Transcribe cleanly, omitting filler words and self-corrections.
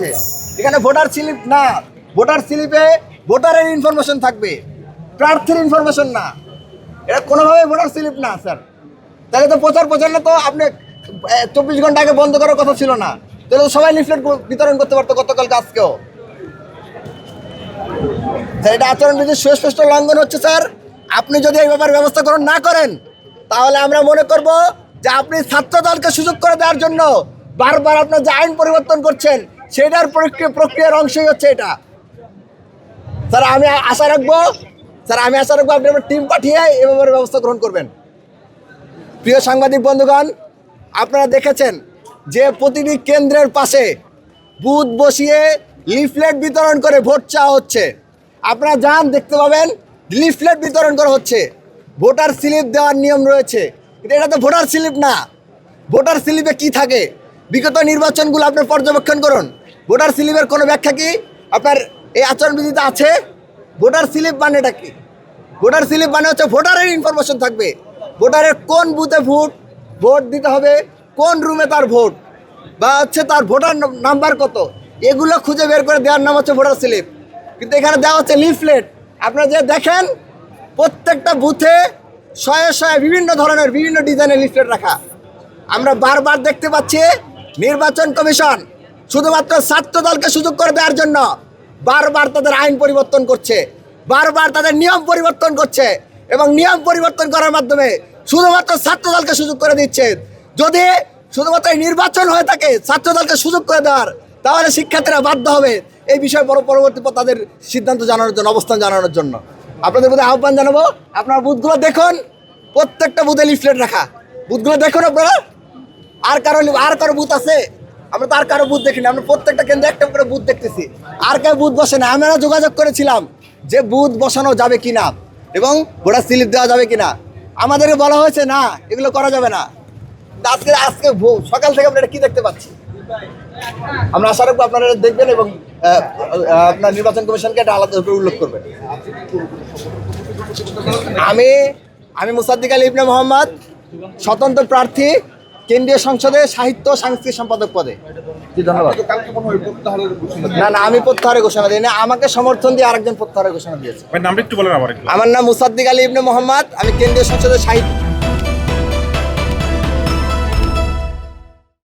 এখানে voter slip না, voter স্লিপে ভোটারের ইনফরমেশন থাকবে, প্রার্থীর ইনফরমেশন না। এটা কোনোভাবে ভোটার স্লিপ না স্যার। তাহলে তো প্রচারণা তো আপনি 24 ঘন্টা আগে বন্ধ করার কথা ছিল না, তাহলে তো সবাই লিফলেট বিতরণ করতে পারতো গতকালকে আজকেও। স্যার এটা আচরণবিধির সুস্পষ্ট লঙ্ঘন হচ্ছে স্যার। আপনি যদি এই ব্যাপারে ব্যবস্থা গ্রহণ না করেন তাহলে আমরা মনে করব যে আপনি ছাত্র দলকে সুযোগ করে দেওয়ার জন্য বারবার আপনার যে আইন পরিবর্তন করছেন সেটার প্রক্রিয়ার অংশই হচ্ছে এটা। স্যার আমি আশা রাখবো আপনি আপনার টিম পাঠিয়ে এ ব্যাপারে ব্যবস্থা গ্রহণ করবেন। প্রিয় সাংবাদিক বন্ধুগণ, আপনারা দেখেছেন যে প্রতিটি কেন্দ্রের পাশে বুথ বসিয়ে লিফলেট বিতরণ করে ভোট চাওয়া হচ্ছে। আপনারা যান দেখতে পাবেন লিফলেট বিতরণ করা হচ্ছে। ভোটার স্লিপ দেওয়ার নিয়ম রয়েছে, কিন্তু এটা তো ভোটার স্লিপ না। ভোটার স্লিপে কি থাকে বিগত নির্বাচনগুলো আপনি পর্যবেক্ষণ করুন। ভোটার স্লিপের কোনো ব্যাখ্যা কি আপনার এই আচরণবিধিতে আছে? ভোটার স্লিপ মানেটা কি? ভোটার স্লিপ মানে হচ্ছে ভোটারের ইনফরমেশন থাকবে, ভোটারের কোন বুথে ভোট দিতে হবে, কোন রুমে তার ভোট, বা হচ্ছে তার ভোটার নাম্বার কত, এগুলো খুঁজে বের করে দেওয়ার নাম হচ্ছে ভোটার স্লিপ। কিন্তু এখানে দেওয়া হচ্ছে লিফলেট। আপনারা যে দেখেন প্রত্যেকটা বুথে শয়ে বিভিন্ন ধরনের বিভিন্ন ডিজাইনের লিফলেট রাখা। আমরা বারবার দেখতে পাচ্ছি নির্বাচন কমিশন শুধুমাত্র ছাত্র দলকে সুযোগ করে দেওয়ার জন্য বারবার তাদের আইন পরিবর্তন করছে, বারবার তাদের নিয়ম পরিবর্তন করছে, এবং নিয়ম পরিবর্তন করার মাধ্যমে শুধুমাত্র ছাত্র দলকে সুযোগ করে দিচ্ছে। যদি শুধুমাত্র এই নির্বাচন হয়ে থাকে ছাত্র দলকে সুযোগ করে দেওয়ার, তাহলে শিক্ষার্থীরা বাধ্য হবে এই বিষয়ে পরবর্তী তাদের সিদ্ধান্ত জানানোর জন্য, অবস্থান জানানোর জন্য। আপনাদের প্রতি আহ্বান জানাবো, আপনারা বুথগুলো দেখুন, প্রত্যেকটা বুথে লিফলেট রাখা। বুথগুলো দেখুন আপনারা। আর কারো বুথ আছে? আমরা তো আর কারো বুথ দেখিনি। আমরা প্রত্যেকটা কেন্দ্রে একটা করে বুথ দেখতেছি, আর কেউ বুথ বসে না। আমরা যোগাযোগ করেছিলাম যে বুথ বসানো যাবে কিনা এবং ভোটার স্লিপ দেওয়া যাবে কিনা। আমাদেরকে বলা হয়েছে না, এগুলো করা যাবে না। আজকে সকাল থেকে আমরা এটা কি দেখতে পাচ্ছি। আমরা আশা রাখবো আপনারা দেখবেন এবং আপনার নির্বাচন কমিশনকে এটা আলাদাভাবে উল্লেখ করবেন। আমি মুসাদ্দিক আলী ইবনে মোহাম্মদ, স্বতন্ত্র প্রার্থী, কেন্দ্রীয় সংসদে সাহিত্য সাংস্কৃতিক সম্পাদক পদে। ধন্যবাদ। না, আমি প্রত্যাহারের ঘোষণা দিই না, আমাকে সমর্থন দিয়ে আরেকজন প্রত্যাহারের ঘোষণা দিয়েছে। নামটা একটু বলেন। আমার নাম মুসাদ্দিক আলী ইবনে মোহাম্মদ, আমি কেন্দ্রীয় সংসদের সাহিত্য